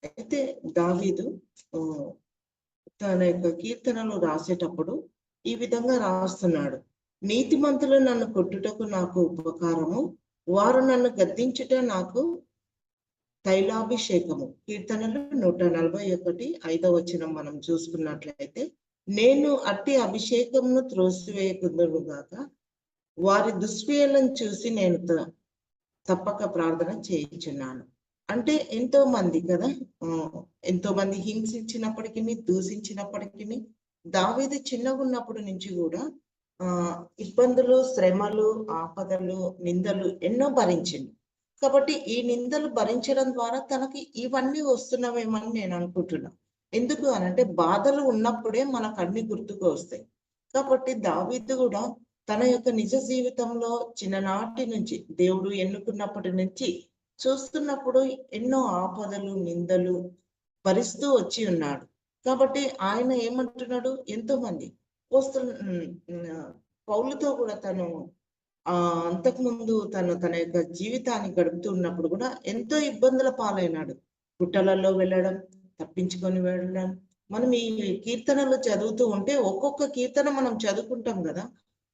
అయితే దావీదు తన యొక్క కీర్తనలు రాసేటప్పుడు ఈ విధంగా రాస్తున్నాడు. నీతిమంతులు నన్ను కొట్టుటకు నాకు ఉపకారము, వారు నన్ను గద్దించుట నాకు తైలాభిషేకము. కీర్తనలు 141 మనం చూసుకున్నట్లయితే, నేను అట్టి అభిషేకమును త్రోసివేయకుందును గాక, వారి దుష్క్రియలను చూసి నేను తప్పక ప్రార్థన చేయించున్నాను. అంటే ఎంతో మంది కదా, ఎంతో మంది హింసించినప్పటికీ, దూషించినప్పటికీ, దావీదు చిన్నగా ఉన్నప్పటి నుంచి కూడా ఇబ్బందులు, శ్రమలు, ఆపదలు, నిందలు ఎన్నో భరించింది. కాబట్టి ఈ నిందలు భరించడం ద్వారా తనకి ఇవన్నీ వస్తున్నవేమని నేను అనుకుంటున్నా. ఎందుకు అనంటే బాధలు ఉన్నప్పుడే మనకు అన్ని గుర్తుకు వస్తాయి. కాబట్టి దావీదు కూడా తన యొక్క నిజ జీవితంలో చిన్ననాటి నుంచి దేవుడు ఎన్నుకున్నప్పటి నుంచి చూస్తున్నప్పుడు ఎన్నో ఆపదలు, నిందలు భరిస్తూ వచ్చి ఉన్నాడు. కాబట్టి ఆయన ఏమంటున్నాడు, ఎంతో మంది పౌలుతో కూడా తను అంతకుముందు తన యొక్క జీవితాన్ని గడుపుతూ ఉన్నప్పుడు కూడా ఎంతో ఇబ్బందుల పాలైనాడు. గుట్టలలో వెళ్ళడం, తప్పించుకొని వెళ్ళడం. మనం ఈ కీర్తనలు చదువుతూ ఉంటే ఒక్కొక్క కీర్తన మనం చదువుకుంటాం కదా,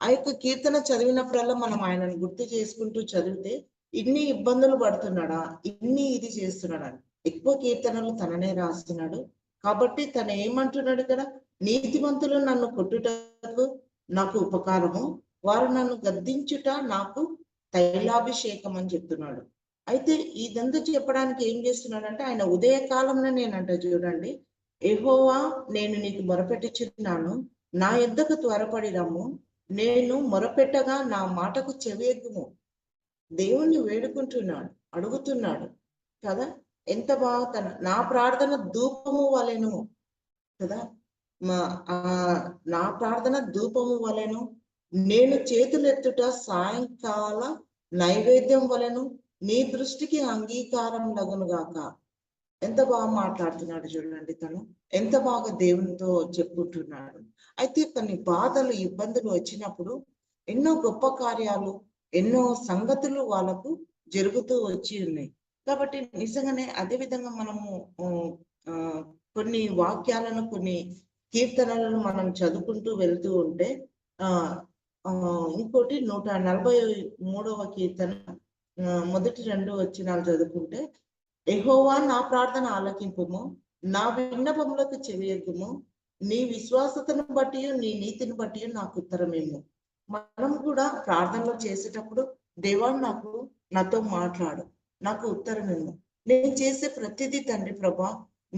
ఆ యొక్క కీర్తన చదివినప్పుడల్లా మనం ఆయనను గుర్తు చేసుకుంటూ చదివితే ఇన్ని ఇబ్బందులు పడుతున్నాడా, ఇన్ని ఇది చేస్తున్నాడా. ఎక్కువ కీర్తనలు తననే రాస్తున్నాడు. కాబట్టి తను ఏమంటున్నాడు కదా, నీతిమంతులు నన్ను కొట్టుటకు నాకు ఉపకారము, వారు నన్ను గద్దించుట నాకు తైలాభిషేకం అని చెప్తున్నాడు. అయితే ఇదంతా చెప్పడానికి ఏం చేస్తున్నాడంటే, ఆయన ఉదయకాలంలో నేనంట చూడండి, యెహోవా నేను నీకు మొరపెట్టుచున్నాను, నా యొద్దకు త్వరపడి రమ్ము, నేను మొరపెట్టగా నా మాటకు చెవియెగ్గుము. దేవుణ్ణి వేడుకుంటున్నాడు, అడుగుతున్నాడు కదా. ఎంత బాగా నా ప్రార్థన ధూపము వలెను కదా, నా ప్రార్థన ధూపము వలెను, నేను చేతులెత్తుట సాయంకాల నైవేద్యం వలెను, నీ దృష్టికి అంగీకారం లగునుగాక. ఎంత బాగా మాట్లాడుతున్నాడు చూడండి, తను ఎంత బాగా దేవునితో చెప్పుకుంటున్నాడు. అయితే కొన్ని బాధలు, ఇబ్బందులు వచ్చినప్పుడు ఎన్నో గొప్ప కార్యాలు, ఎన్నో సంగతులు వాళ్ళకు జరుగుతూ వచ్చి ఉన్నాయి. కాబట్టి నిజంగానే అదే విధంగా మనము కొన్ని వాక్యాలను, కొన్ని కీర్తనలను మనం చదువుకుంటూ వెళ్తూ ఉంటే ఇంకోటి 143వ కీర్తన మొదటి 2 వచనాలు చదువుకుంటే, యెహోవా నా ప్రార్థన ఆలకింపుము, నా విన్నపములకు చెవియెగ్గుము, నీ విశ్వాసతను బట్టి నీ నీతిని బట్టి నాకు ఉత్తరమేమో. మనం కూడా ప్రార్థనలో చేసేటప్పుడు, దేవా నాతో మాట్లాడు, నాకు ఉత్తరమేమో, నేను చేసే ప్రతిదీ తండ్రి ప్రభా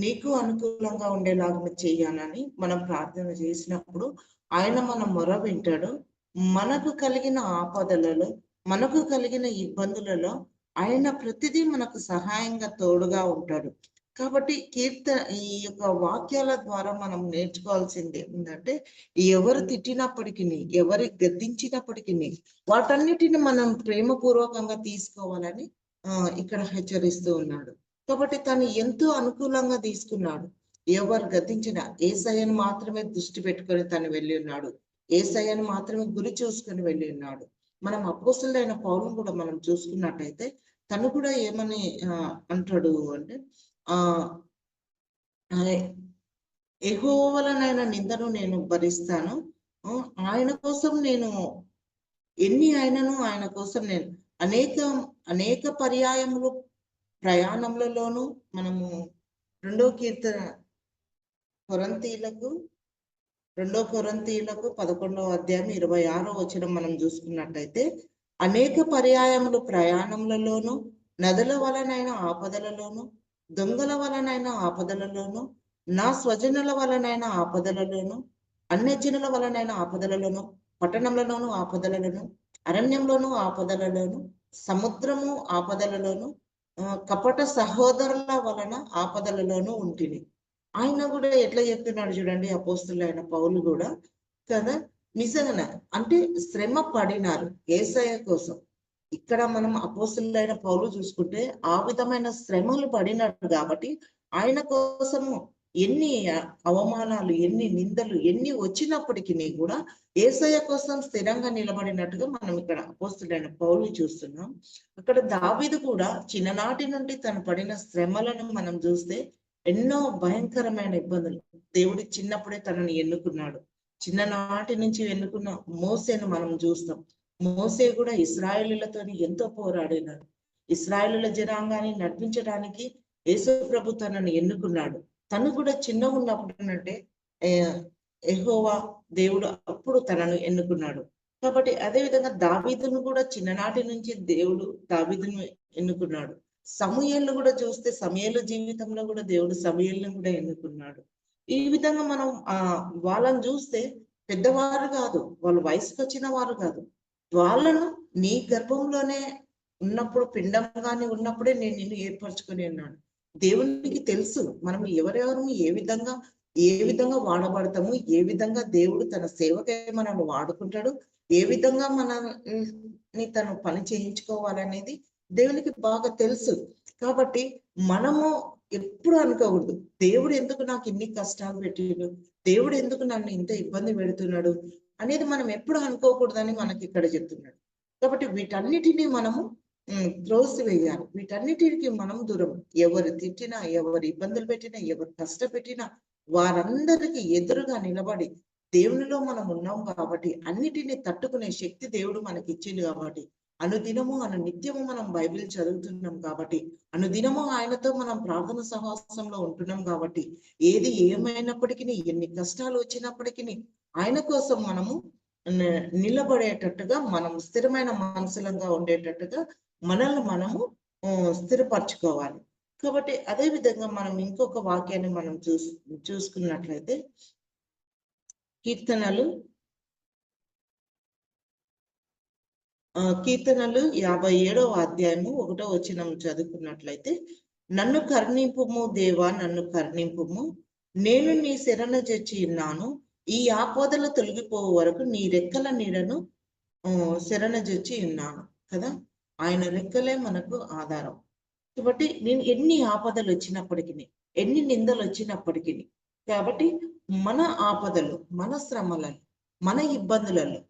నీకు అనుకూలంగా ఉండేలాగా చేయాలని మనం ప్రార్థన చేసినప్పుడు ఆయన మన మొర వింటాడు. మనకు కలిగిన ఆపదలలో, మనకు కలిగిన ఇబ్బందులలో ఆయన ప్రతిదీ మనకు సహాయంగా తోడుగా ఉంటాడు. కాబట్టి ఈ యొక్క వాక్యాల ద్వారా మనం నేర్చుకోవాల్సింది ఏంటంటే, ఎవరు తిట్టినప్పటికీ, ఎవరి గద్దించినప్పటికీ వాటన్నిటిని మనం ప్రేమపూర్వకంగా తీసుకోవాలని ఇక్కడ హెచ్చరిస్తూ ఉన్నాడు. కాబట్టి తను ఎంతో అనుకూలంగా తీసుకున్నాడు. ఎవరు గద్దించినా యేసయ్యను మాత్రమే దృష్టి పెట్టుకొని తను వెళ్ళి ఉన్నాడు. యేసయ్యను మాత్రమే గురి చూసుకొని వెళ్ళి ఉన్నాడు. మనం అపోస్తలుడైన పౌలును కూడా మనం చూసుకున్నట్టయితే తను కూడా ఏమని అంటాడు అంటే, యెహోవావలనైన నిందను నేను భరిస్తాను, ఆయన కోసం నేను ఎన్ని అయినను ఆయన కోసం నేను అనేక పర్యాయములు ప్రయాణములలోనూ. మనము 2 కీర్తన కొరింథీయులకు 11వ అధ్యాయం 26వ వచనం మనం చూసుకున్నట్టయితే, అనేక పర్యాయములు ప్రయాణములలోను, నదుల వలనైన ఆపదలలోను, దొంగల వలనైన ఆపదలలోను, నా స్వజనుల వలనైన ఆపదలలోను, అన్యజనుల వలనైన ఆపదలలోను, పట్టణంలోను ఆపదలలోను, అరణ్యంలోను ఆపదలలోను, సముద్రము ఆపదలలోను, కపట సహోదరుల వలన ఆపదలలోనూ ఉంటుంది. ఆయన కూడా ఎట్లా చెప్తున్నాడు చూడండి, అపోస్తలుడైన పౌలు కూడా కదా. నిజంగా అంటే శ్రమ పడినారు యేసయ్య కోసం. ఇక్కడ మనం అపోస్తలుడైన పౌలు చూసుకుంటే ఆ విధమైన శ్రమలు పడినారు కాబట్టి ఆయన కోసము ఎన్ని అవమానాలు, ఎన్ని నిందలు, ఎన్ని వచ్చినప్పటికీ కూడా యేసయ్య కోసం స్థిరంగా నిలబడినట్టుగా మనం ఇక్కడ అపోస్తలుడైన పౌలు చూస్తున్నాం. అక్కడ దావీదు కూడా చిన్ననాటి నుండి తను పడిన శ్రమలను మనం చూస్తే ఎన్నో భయంకరమైన ఇబ్బందులు. దేవుడు చిన్నప్పుడే తనని ఎన్నుకున్నాడు. చిన్ననాటి నుంచి ఎన్నుకున్న మోసేను మనం చూస్తాం. మోసే కూడా ఇశ్రాయేలీయులతోని ఎంతో పోరాడినాడు. ఇశ్రాయేలీయుల జనాంగాన్ని నడిపించడానికి యేసు ప్రభు తనని ఎన్నుకున్నాడు. తను కూడా చిన్నగున్నప్పుడంటే యెహోవా దేవుడు అప్పుడు తనను ఎన్నుకున్నాడు. కాబట్టి అదే విధంగా దావీదును కూడా చిన్ననాటి నుంచి దేవుడు దావీదును ఎన్నుకున్నాడు. సమూయేలును కూడా చూస్తే సమూయేలు జీవితంలో కూడా దేవుడు సమూయేలును కూడా ఎన్నుకున్నాడు. ఈ విధంగా మనం వాళ్ళని చూస్తే పెద్దవారు కాదు, వాళ్ళు వయసుకొచ్చిన వారు కాదు. వాళ్ళను నీ గర్భంలోనే ఉన్నప్పుడు పిండంగానే ఉన్నప్పుడే నేను నిన్ను ఏర్పరచుకొని ఉన్నాను. దేవునికి తెలుసు మనం ఎవరెవరు ఏ విధంగా వాడబడతాము, ఏ విధంగా దేవుడు తన సేవకై మనల్ని వాడుకుంటాడు, ఏ విధంగా మనల్ని తను పని చేయించుకోవాలనేది దేవునికి బాగా తెలుసు. కాబట్టి మనము ఎప్పుడు అనుకోకూడదు, దేవుడు ఎందుకు నాకు ఇన్ని కష్టాలు పెట్టిండు, దేవుడు ఎందుకు నన్ను ఇంత ఇబ్బంది పెడుతున్నాడు అనేది మనం ఎప్పుడు అనుకోకూడదని మనకి ఇక్కడ చెప్తున్నాడు. కాబట్టి వీటన్నిటినీ మనము త్రోసివేయాలి. వీటన్నిటికి మనం దూరం. ఎవరు తిట్టినా, ఎవరు ఇబ్బందులు పెట్టినా, ఎవరు కష్టపెట్టినా వారందరికీ ఎదురుగా నిలబడి దేవునిలో మనం ఉన్నాం కాబట్టి అన్నిటినీ తట్టుకునే శక్తి దేవుడు మనకి ఇచ్చింది కాబట్టి అనుదినము నిత్యము మనం బైబిల్ చదువుతున్నాం కాబట్టి అనుదినము ఆయనతో మనం ప్రార్థన సహవాసంలో ఉంటున్నాం కాబట్టి ఏది ఏమైనప్పటికీ ఎన్ని కష్టాలు వచ్చినప్పటికీ ఆయన కోసం మనము నిలబడేటట్టుగా మనం స్థిరమైన మనసులంగా ఉండేటట్టుగా మనల్ని మనము స్థిరపరచుకోవాలి. కాబట్టి అదే విధంగా మనం ఇంకొక వాక్యాన్ని మనం చూసుకున్నట్లయితే కీర్తనలు 57వ అధ్యాయము 1వ వచనం చదువుకున్నట్లయితే, నన్ను కరుణింపుము దేవా, నన్ను కరుణింపుము, నేను నీ శరణ జొచ్చి ఉన్నాను, ఈ ఆపదలు తొలగిపోవు వరకు నీ రెక్కల నీడను శరణ జొచ్చి ఉన్నాను కదా. ఆయన రెక్కలే మనకు ఆధారం. కాబట్టి నేను ఎన్ని ఆపదలు వచ్చినప్పటికీ, ఎన్ని నిందలు వచ్చినప్పటికీ, కాబట్టి మన ఆపదలు, మన శ్రమలలో, మన ఇబ్బందులలో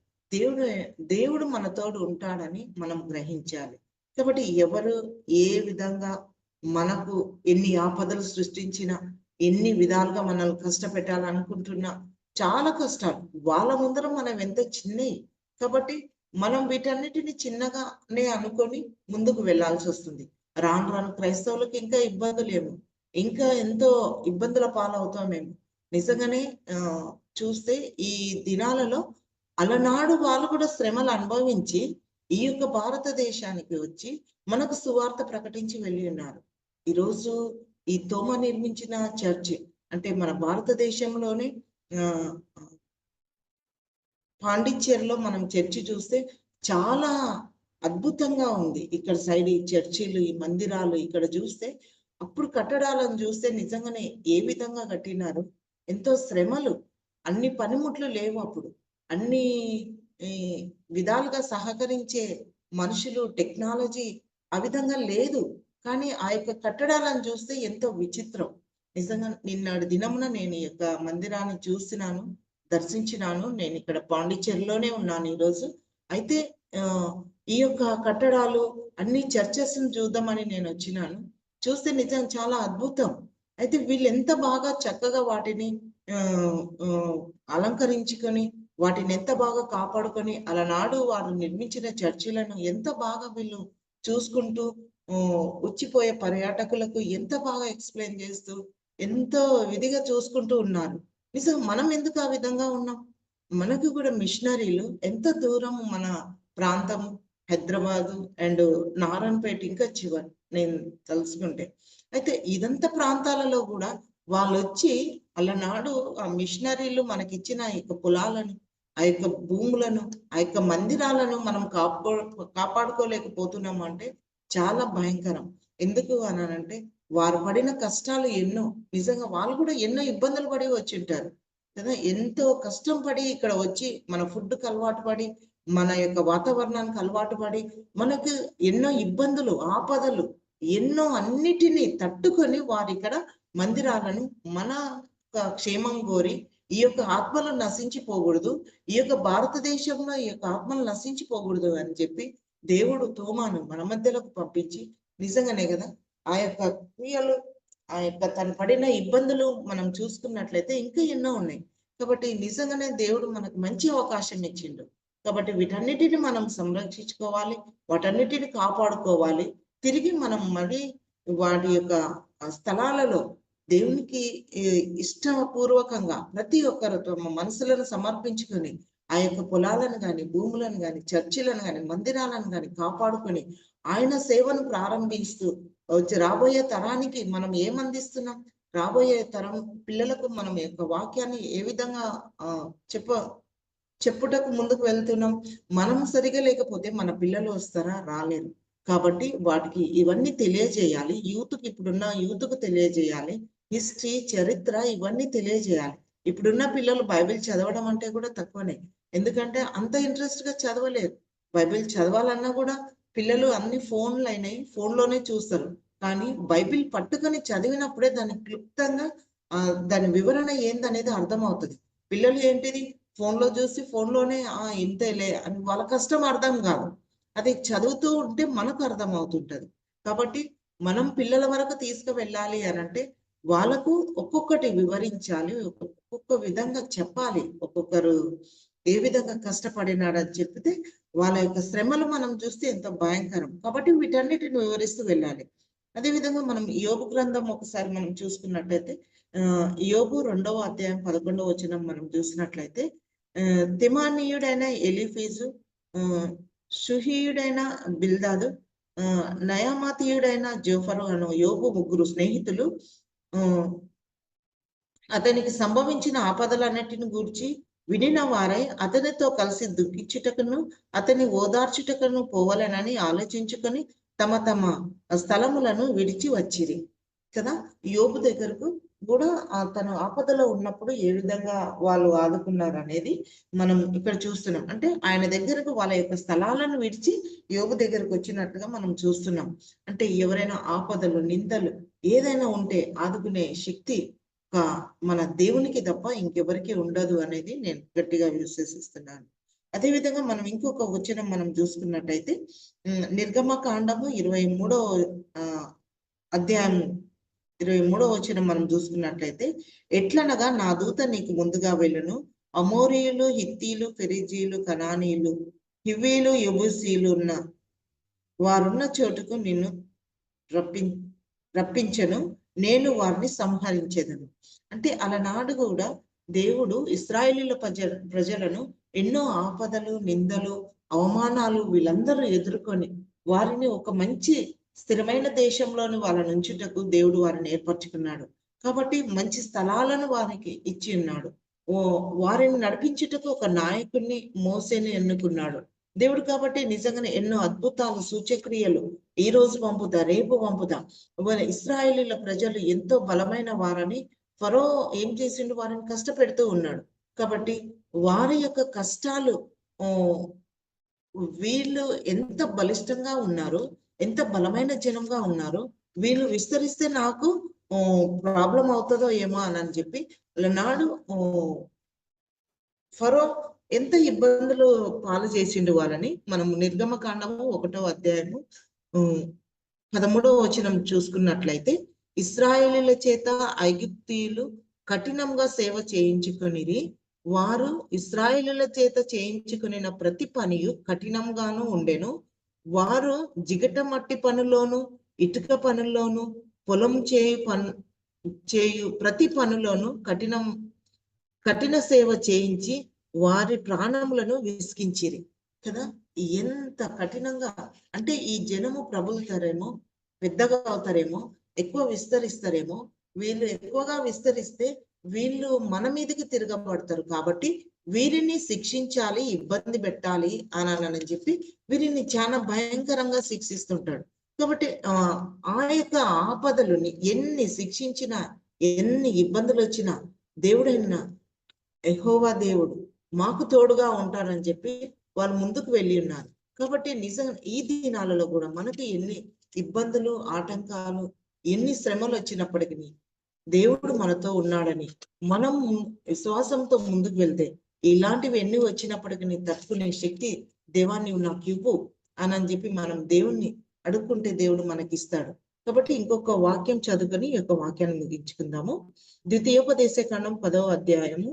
దేవుడు మనతోడు ఉంటాడని మనం గ్రహించాలి. కాబట్టి ఎవరు ఏ విధంగా మనకు ఎన్ని ఆపదలు సృష్టించినా, ఎన్ని విధాలుగా మనల్ని కష్టపెట్టాలనుకుంటున్నా, చాలా కష్టాలు వాళ్ళ ముందర మనం ఎంత చిన్నవి. కాబట్టి మనం వీటన్నిటిని చిన్నగానే అనుకొని ముందుకు వెళ్లాల్సి వస్తుంది. రాను రాను క్రైస్తవులకు ఇంకా ఇబ్బందులేమో, ఇంకా ఎంతో ఇబ్బందుల పాలవుతామేమో. నిజంగానే చూస్తే ఈ దినాలలో అలనాడు వాళ్ళు కూడా శ్రమలు అనుభవించి ఈ యొక్క భారతదేశానికి వచ్చి మనకు సువార్త ప్రకటించి వెళ్ళి ఉన్నారు. ఈరోజు ఈ తోమ నిర్మించిన చర్చి అంటే మన భారతదేశంలోనే పాండిచ్చేరిలో మనం చర్చి చూస్తే చాలా అద్భుతంగా ఉంది. ఇక్కడ సైడ్ ఈ చర్చిలు, ఈ మందిరాలు ఇక్కడ చూస్తే, అప్పుడు కట్టడాలను చూస్తే నిజంగానే ఏ విధంగా కట్టినారు. ఎంతో శ్రమలు, అన్ని పనిముట్లు లేవు అప్పుడు, అన్ని విధాలుగా సహకరించే మనుషులు, టెక్నాలజీ ఆ విధంగా లేదు. కానీ ఆ యొక్క కట్టడాలను చూస్తే ఎంతో విచిత్రం. నిజంగా నిన్నటి దినమున నేను ఈ యొక్క మందిరాన్ని చూసినాను, దర్శించినాను. నేను ఇక్కడ పాండిచ్చేరిలోనే ఉన్నాను ఈరోజు. అయితే ఈ యొక్క కట్టడాలు అన్ని చర్చెస్ చూద్దామని నేను వచ్చినాను. చూస్తే నిజం చాలా అద్భుతం. అయితే వీళ్ళు ఎంత బాగా చక్కగా వాటిని అలంకరించుకొని, వాటిని ఎంత బాగా కాపాడుకొని, అలనాడు వారు నిర్మించిన చర్చిలను ఎంత బాగా వీళ్ళు చూసుకుంటూ, వచ్చిపోయే పర్యాటకులకు ఎంత బాగా ఎక్స్ప్లెయిన్ చేస్తూ, ఎంతో విధిగా చూసుకుంటూ ఉన్నారు. నిజం మనం ఎందుకు ఆ విధంగా ఉన్నాం? మనకు కూడా మిషనరీలు ఎంత దూరం, మన ప్రాంతము హైదరాబాదు అండ్ నారాయణపేట ఇంకా చివరి నేను తలుసుకుంటే. అయితే ఇదంతా ప్రాంతాలలో కూడా వాళ్ళు వచ్చి అలనాడు ఆ మిషనరీలు మనకిచ్చిన ఆ యొక్క పొలాలను, ఆ యొక్క భూములను, ఆ యొక్క మందిరాలను మనం కాపాడుకోలేకపోతున్నాము అంటే చాలా భయంకరం. ఎందుకు అనంటే వారు పడిన కష్టాలు ఎన్నో. నిజంగా వాళ్ళు కూడా ఎన్నో ఇబ్బందులు పడి వచ్చింటారు కదా. ఎంతో కష్టం పడి ఇక్కడ వచ్చి మన ఫుడ్కి అలవాటు పడి, మన యొక్క వాతావరణానికి అలవాటు పడి, మనకు ఎన్నో ఇబ్బందులు, ఆపదలు ఎన్నో అన్నిటినీ తట్టుకొని వారు ఇక్కడ మందిరాలను మన క్షేమం కోరి, ఈ యొక్క ఆత్మలు నశించిపోకూడదు, ఈ యొక్క భారతదేశంలో ఈ యొక్క ఆత్మలు నశించిపోకూడదు అని చెప్పి దేవుడు తోమాను మన మధ్యలోకి పంపించి, నిజంగానే కదా ఆ యొక్క క్రియలు ఆ యొక్క తను పడిన ఇబ్బందులు మనం చూసుకున్నట్లయితే ఇంకా ఎన్నో ఉన్నాయి. కాబట్టి నిజంగానే దేవుడు మనకు మంచి అవకాశం ఇచ్చిండు. కాబట్టి వీటన్నిటిని మనం సంరక్షించుకోవాలి. వాటన్నిటిని కాపాడుకోవాలి. తిరిగి మనం మళ్ళీ వాటి యొక్క స్థలాలలో దేవునికి ఇష్టపూర్వకంగా ప్రతి ఒక్కరు తమ మనసులను సమర్పించుకొని ఆ యొక్క పొలాలను గాని, భూములను గాని, చర్చిలను గాని, మందిరాలను గాని కాపాడుకొని ఆయన సేవను ప్రారంభిస్తూ రాబోయే తరానికి మనం ఏమందిస్తున్నాం? రాబోయే తరం పిల్లలకు మనం యొక్క వాక్యాన్ని ఏ విధంగా చెప్పుటకు ముందుకు వెళ్తున్నాం? మనం సరిగా లేకపోతే మన పిల్లలు వస్తారా? రాలేరు. కాబట్టి వాటికి ఇవన్నీ తెలియజేయాలి. ఇప్పుడున్న యూత్‌కు తెలియజేయాలి. హిస్టరీ, చరిత్ర ఇవన్నీ తెలియజేయాలి. ఇప్పుడున్న పిల్లలు బైబిల్ చదవడం అంటే కూడా తక్కువనే. ఎందుకంటే అంత ఇంట్రెస్ట్‌గా చదవలేరు. బైబిల్ చదవాలన్నా కూడా పిల్లలు అన్ని ఫోన్‌లయినాయి. ఫోన్‌లోనే చూస్తారు. కానీ బైబిల్ పట్టుకొని చదివినప్పుడే దాన్ని క్లుప్తంగా దాని వివరణ ఏందనేది అర్థమవుతది. పిల్లలు ఏంటిది ఫోన్‌లో చూసి ఫోన్‌లోనే ఇంతేలే అని వాళ్ళ కష్టం అర్థం కాదు. అది చదువుతూ ఉంటే మనకు అర్థమవుతుంటది. కాబట్టి మనం పిల్లల వరకు తీసుకువెళ్ళాలి అనంటే వాళ్ళకు ఒక్కొక్కటి వివరించాలి. ఒక్కొక్క విధంగా చెప్పాలి. ఒక్కొక్కరు ఏ విధంగా కష్టపడినాడని చెప్తే వాళ్ళ యొక్క శ్రమలు మనం చూస్తే ఎంతో భయంకరం. కాబట్టి వీటన్నిటిని వివరిస్తూ వెళ్ళాలి. అదేవిధంగా మనం యోబు గ్రంథం ఒకసారి మనం చూసుకున్నట్లయితే యోబు 2వ అధ్యాయం 11వ వచనం మనం చూసినట్లయితే తిమానీయుడైన ఎలీఫీజు, షుహీయుడైన బిల్దాదు, నయామాతీయుడైన జోఫరు అను యోబు ముగ్గురు స్నేహితులు అతనికి సంభవించిన ఆపదలన్నిటిని గూర్చి వినిన వారై అతనితో కలిసి దుఃఖించుటకును అతని ఓదార్చుటకును పోవాలనని ఆలోచించుకొని తమ తమ స్థలములను విడిచి వచ్చిరి కదా. యోబు దగ్గరకు కూడా తను ఆపదలో ఉన్నప్పుడు ఏ విధంగా వాళ్ళు ఆదుకున్నారు అనేది మనం ఇక్కడ చూస్తున్నాం. అంటే ఆయన దగ్గరకు వాళ్ళ యొక్క స్థలాలను విడిచి యోబు దగ్గరకు వచ్చినట్టుగా మనం చూస్తున్నాం. అంటే ఎవరైనా ఆపదలు, నిందలు ఏదైనా ఉంటే ఆదుకునే శక్తి మన దేవునికి తప్ప ఇంకెవరికి ఉండదు అనేది నేను గట్టిగా విశ్వసిస్తున్నాను. అదేవిధంగా మనం ఇంకొక వచనం మనం చూసుకున్నట్టయితే నిర్గమకాండము 23వ అధ్యాయం 23వ వచనం మనం చూసుకున్నట్లయితే ఎట్లనగా నా దూత నీకు ముందుగా వెళ్ళును, అమోరీయులు, హిత్తీలు, ఫెరిజీలు, కనానీయులు, హివ్వీలు, యెబూసీలు వారున్న చోటుకు నిన్ను రప్పించను, నేను వారిని సంహరించేదను. అంటే అలనాడు కూడా దేవుడు ఇశ్రాయేలీల ప్రజలను ఎన్నో ఆపదలు, నిందలు, అవమానాలు వీళ్ళందరూ ఎదుర్కొని వారిని ఒక మంచి స్థిరమైన దేశంలోని వాళ్ళని ఉంచుటకు దేవుడు వారిని ఏర్పరచుకున్నాడు. కాబట్టి మంచి స్థలాలను వారికి ఇచ్చి ఉన్నాడు. వారిని నడిపించుటకు ఒక నాయకుడిని, మోసేని ఎన్నుకున్నాడు దేవుడు. కాబట్టి నిజంగానే ఎన్నో అద్భుతాలు, సూచక్రియలు ఈ రోజు పంపుతా, రేపు పంపుతా. ఇశ్రాయేలీల ప్రజలు ఎంతో బలమైన వారని ఫరో ఏం చేసిండు? వారిని కష్టపెడుతూ ఉన్నాడు. కాబట్టి వారి యొక్క కష్టాలు వీళ్ళు ఎంత బలిష్టంగా ఉన్నారు, ఎంత బలమైన జనంగా ఉన్నారు, వీళ్ళు విస్తరిస్తే నాకు ప్రాబ్లం అవుతుందో ఏమో అని చెప్పి నాడు ఫరో ఎంత ఇబ్బందులు పాలు చేసిండు వాళ్ళని. మనం నిర్గమకాండము 1వ అధ్యాయము 13వ వచనం చూసుకున్నట్లయితే ఇశ్రాయేలీల చేత ఐగుప్తీయులు కఠినంగా సేవ చేయించుకునిరి, వారు ఇశ్రాయేలీల చేత చేయించుకునిన ప్రతి పనియు కఠినంగాను ఉండెను. వారు జిగట మట్టి పనులోను, ఇటుక పనుల్లోను, పొలం చేయు ప్రతి పనులోను కఠిన సేవ చేయించి వారి ప్రాణములను విసిగించిరి కదా. ఎంత కఠినంగా అంటే ఈ జనము ప్రబలుతారేమో, పెద్దగా అవుతారేమో, ఎక్కువ విస్తరిస్తారేమో. వీళ్ళు ఎక్కువగా విస్తరిస్తే వీళ్ళు మన మీదకి తిరగబడతారు. కాబట్టి వీరిని శిక్షించాలి, ఇబ్బంది పెట్టాలి అని చెప్పి వీరిని చాలా భయంకరంగా శిక్షిస్తుంటాడు. కాబట్టి ఆ యొక్క ఆపదలుని ఎన్ని శిక్షించినా, ఎన్ని ఇబ్బందులు వచ్చినా దేవుడైనా యెహోవా దేవుడు మాకు తోడుగా ఉంటారని చెప్పి వాళ్ళు ముందుకు వెళ్ళి ఉన్నారు. కాబట్టి నిజంగా ఈ దినాలలో కూడా మనకి ఎన్ని ఇబ్బందులు, ఆటంకాలు, ఎన్ని శ్రమలు వచ్చినప్పటికీ దేవుడు మనతో ఉన్నాడని మనం విశ్వాసంతో ముందుకు వెళ్తే ఇలాంటివి ఎన్ని వచ్చినప్పటికీ తట్టుకునే శక్తి దేవాన్ని నాకు ఇవ్వు అని చెప్పి మనం దేవుణ్ణి అడుక్కుంటే దేవుడు మనకిస్తాడు. కాబట్టి ఇంకొక వాక్యం చదువుకొని ఈ యొక్క వాక్యాన్ని ముగించుకుందాము. ద్వితీయోపదేశకాండం 10వ అధ్యాయము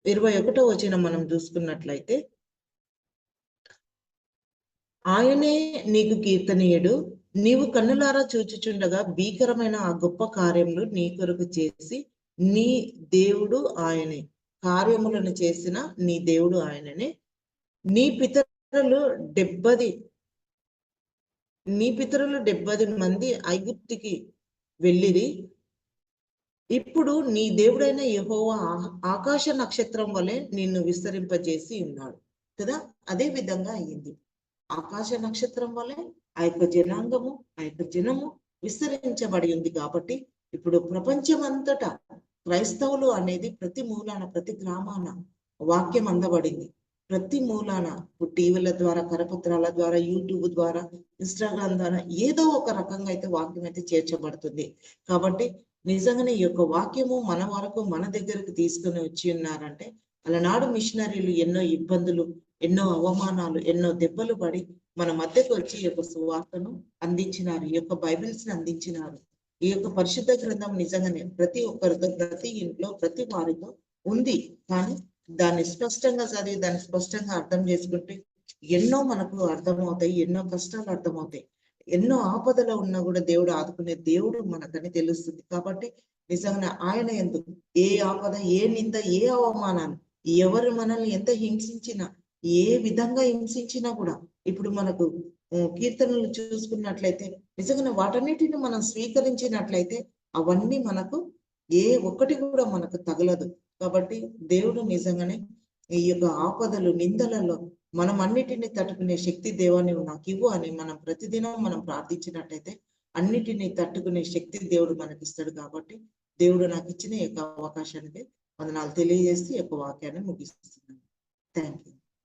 21వ వచనం మనం చూసుకున్నట్లయితే, ఆయనే నీకు కీర్తనీయుడు, నీవు కన్నులారా చూచుచుండగా భీకరమైన ఆ గొప్ప కార్యములు నీ కొరకు చేసి నీ దేవుడు ఆయనే. కార్యములను చేసిన నీ దేవుడు ఆయననే. నీ పితరులు 70 మంది ఐగుప్తుకి వెళ్ళిరి. ఇప్పుడు నీ దేవుడైన యెహోవా ఆకాశ నక్షత్రం వలె నిన్ను విస్తరింపజేసి ఉన్నాడు కదా. అదే విధంగా అయ్యింది. ఆకాశ నక్షత్రం వలె ఆ యొక్క జనాంగము, ఆ యొక్క జనము విస్తరించబడి ఉంది. కాబట్టి ఇప్పుడు ప్రపంచమంతటా క్రైస్తవులు అనేది ప్రతి మూలాన, ప్రతి గ్రామాన వాక్యం అందబడింది. ప్రతి మూలాన టీవీల ద్వారా, కరపత్రాల ద్వారా, యూట్యూబ్ ద్వారా, ఇన్స్టాగ్రామ్ ద్వారా ఏదో ఒక రకంగా అయితే వాక్యం అయితే చేర్చబడుతుంది. కాబట్టి నిజంగానే ఈ యొక్క వాక్యము మన వరకు, మన దగ్గరకు తీసుకుని వచ్చి ఉన్నారంటే, అలనాడు మిషనరీలు ఎన్నో ఇబ్బందులు, ఎన్నో అవమానాలు, ఎన్నో దెబ్బలు పడి మన మధ్యకు వచ్చి ఈ యొక్క సువార్తను అందించినారు. ఈ యొక్క బైబిల్స్ ని అందించినారు. ఈ యొక్క పరిశుద్ధ గ్రంథం నిజంగానే ప్రతి ఒక్కరితో, ప్రతి ఇంట్లో, ప్రతి వారితో ఉంది. కానీ దాన్ని స్పష్టంగా చదివి, దాన్ని స్పష్టంగా అర్థం చేసుకుంటే ఎన్నో మనకు అర్థమవుతాయి, ఎన్నో కష్టాలు అర్థమవుతాయి. ఎన్నో ఆపదలో ఉన్నా కూడా దేవుడు ఆదుకునే దేవుడు మనకని తెలుస్తుంది. కాబట్టి నిజంగా ఆయన ఎందుకు ఏ ఆపద, ఏ నింద, ఏ అవమానాలు, ఎవరు మనల్ని ఎంత హింసించినా, ఏ విధంగా హింసించినా కూడా ఇప్పుడు మనకు కీర్తనలు చూసుకున్నట్లయితే నిజంగా వాటన్నిటిని మనం స్వీకరించినట్లయితే అవన్నీ మనకు ఏ ఒక్కటి కూడా మనకు తగలదు. కాబట్టి దేవుడు నిజంగానే ఈ యొక్క ఆపదలు, నిందలలో మనం అన్నిటిని తట్టుకునే శక్తి దేవాన్ని నాకు ఇవ్వు అని మనం ప్రతిదినం మనం ప్రార్థించినట్లయితే అన్నిటిని తట్టుకునే శక్తి దేవుడు మనకి ఇస్తాడు. కాబట్టి దేవుడు నాకు ఇచ్చిన ఈ యొక్క అవకాశానికి వందనాలు తెలియజేసి ఈ యొక్క వాక్యాన్ని ముగిస్తున్నాను. Thank you.